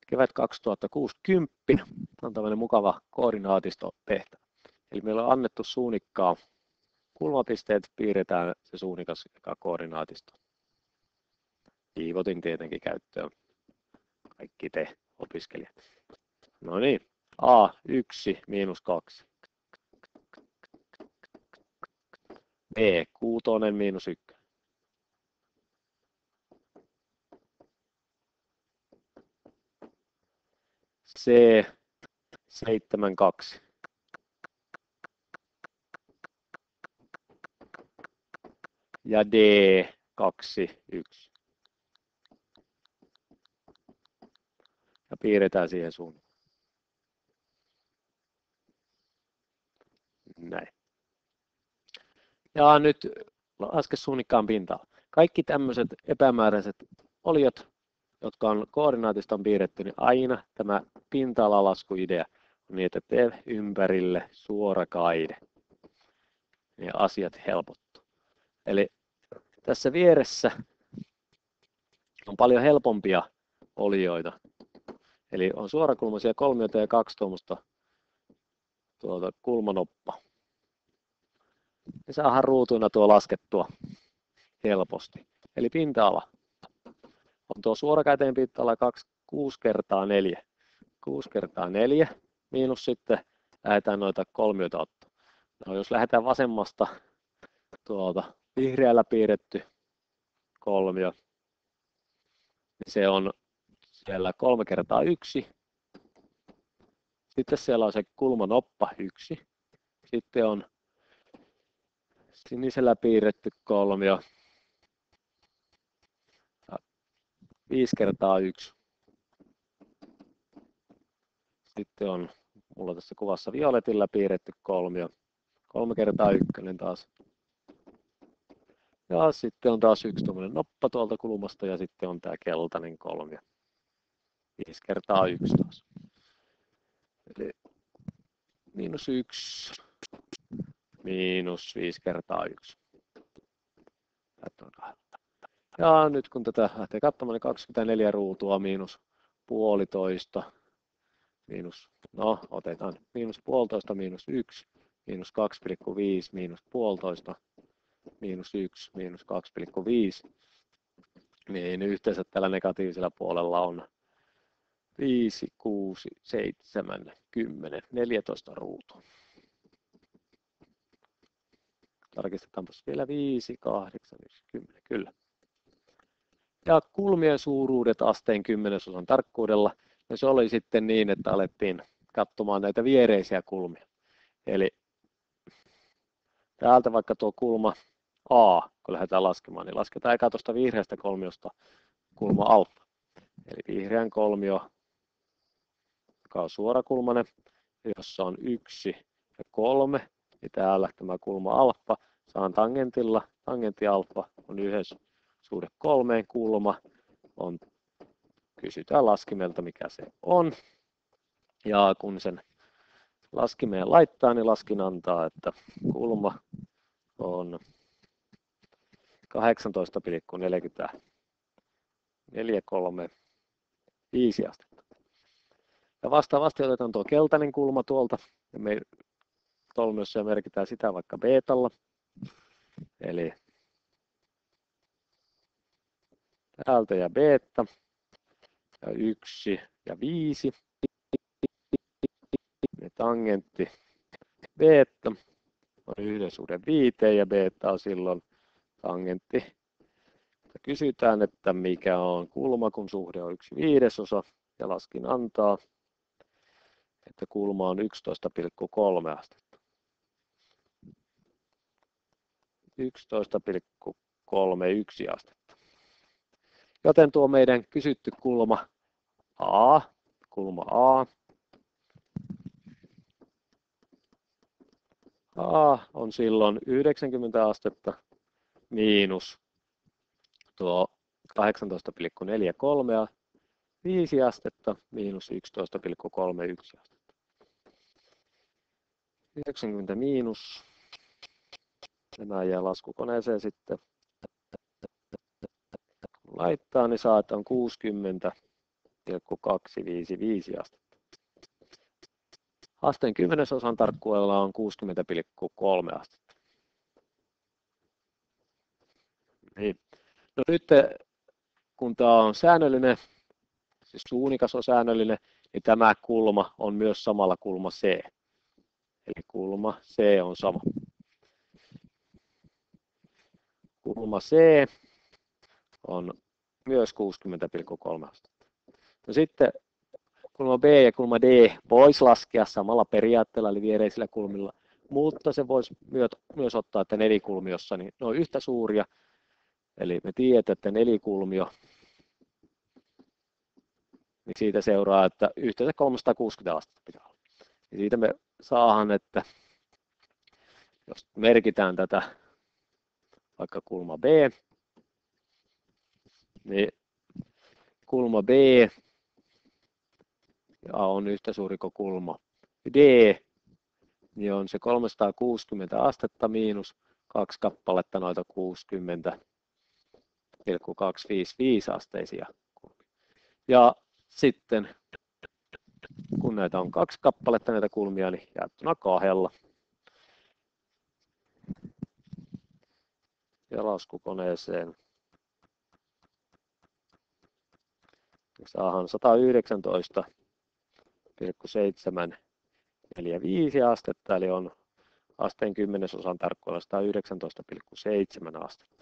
kevät 2060 on tämmöinen mukava koordinaatistotehtävä. Eli meillä on annettu suunikkaa kulmapisteet, piirretään se suunnikas koordinaatisto. Viivotin tietenkin käyttöön kaikki te opiskelijat. No niin, A1 miinus 2. B6 miinus 1. C7,2. Ja D2,1. Ja piirretään siihen suuntaan. Näin. Ja nyt laske suunnikkaan pintaa. Kaikki tämmöiset epämääräiset oliot, jotka on koordinaatista on piirretty, niin aina tämä pinta-alalaskuidea on niin, että tee ympärille suora kaide. Ja asiat helpottuu. Eli tässä vieressä on paljon helpompia olioita. Eli on suorakulmaisia kolmioita ja kaksi tuommoista kulmanoppaa. Ne saadaan ruutuina tuo laskettua helposti. Eli pinta-ala on tuo suorakäteen pinta-ala 6 kertaa 4. 6 kertaa 4 miinus sitten lähdetään noita kolmioita ottaa. No, jos lähdetään vasemmasta vihreällä piirretty kolmio, niin se on siellä 3 kertaa 1. Sitten siellä on se kulmanoppa 1. Sitten on sinisellä piirretty kolmio. 5 kertaa 1. Sitten on mulla tässä kuvassa violetilla piirretty kolmio. 3 kertaa 1 taas. Ja sitten on taas yksi tuommoinen noppa tuolta kulmasta ja sitten on tämä keltainen kolmio. 5 kertaa 1 taas. Eli miinus 1 miinus 5 kertaa 1. Ja nyt kun tätä lähtee katsomaan, niin 24 ruutua miinus puolitoista. Miinus, no otetaan miinus puolitoista miinus 1, miinus 2,5 miinus puolitoista, miinus 1, miinus 2,5. Niin yhteensä tällä negatiivisella puolella on 5, 6, 7, 10, 14 ruutua. Tarkistetaanpa vielä 5, 8, 10, kyllä. Ja kulmien suuruudet asteen 10-osan tarkkuudella. Ja se oli sitten niin, että alettiin katsomaan näitä viereisiä kulmia. Eli täältä vaikka tuo kulma A, kun lähdetään laskemaan, niin lasketaan eka tuosta vihreästä kolmiosta kulma alfa. Eli vihreän kolmio, joka on suorakulmainen, jossa on 1 ja 3, niin täällä tämä kulma alfa saan tangentilla. Tangentti alfa on 1/3 kulma. Kysytään laskimelta, mikä se on. Ja kun sen laskimeen laittaa, niin laskin antaa, että kulma on 18,435 astetta. Ja vastaavasti otetaan tuo keltainen kulma tuolta, ja me tolmiossa merkitään sitä vaikka beetalla. Eli täältä ja beetta, ja 1 ja 5. Ja tangentti beetta on 1/5 ja beetta on silloin tangentti. Kysytään, että mikä on kulma, kun suhde on 1/5, ja laskin antaa, että kulma on 11,3 astetta. 11,31 astetta. Joten tuo meidän kysytty kulma A, A on silloin 90 astetta miinus tuo 18,43 5 astetta miinus 11,31 astetta. 90 miinus. Nämä jää laskukoneeseen sitten. Kun laittaa, niin saa, että on 60 60,255 astetta. Asteen kymmenesosan tarkkuudella on 60,3 astetta. Niin. No nyt kun tämä on säännöllinen, siis suunnikas on säännöllinen, niin tämä kulma on myös samalla kulma C. Eli kulma C on sama. Kulma C on myös 60,3 astetta. No sitten kulma B ja kulma D voisi laskea samalla periaatteella, eli viereisillä kulmilla, mutta se voisi myös ottaa, että nelikulmiossa niin ne on yhtä suuria. Eli me tiedetään, että nelikulmio, niin siitä seuraa, että yhteensä 360 astetta pitää olla. Ja siitä me saadaan, että jos merkitään tätä vaikka kulma B, niin kulma B on yhtä suuri kuin kulma D, niin on se 360 astetta miinus 2 kappaletta noita 60,255 asteisia kulmia. Ja sitten kun näitä on 2 kappaletta näitä kulmia, niin jaettuna 2. Ja laskukoneeseen saadaan 119,745 astetta, eli on asteen kymmenesosan tarkkuudella 119,7 astetta.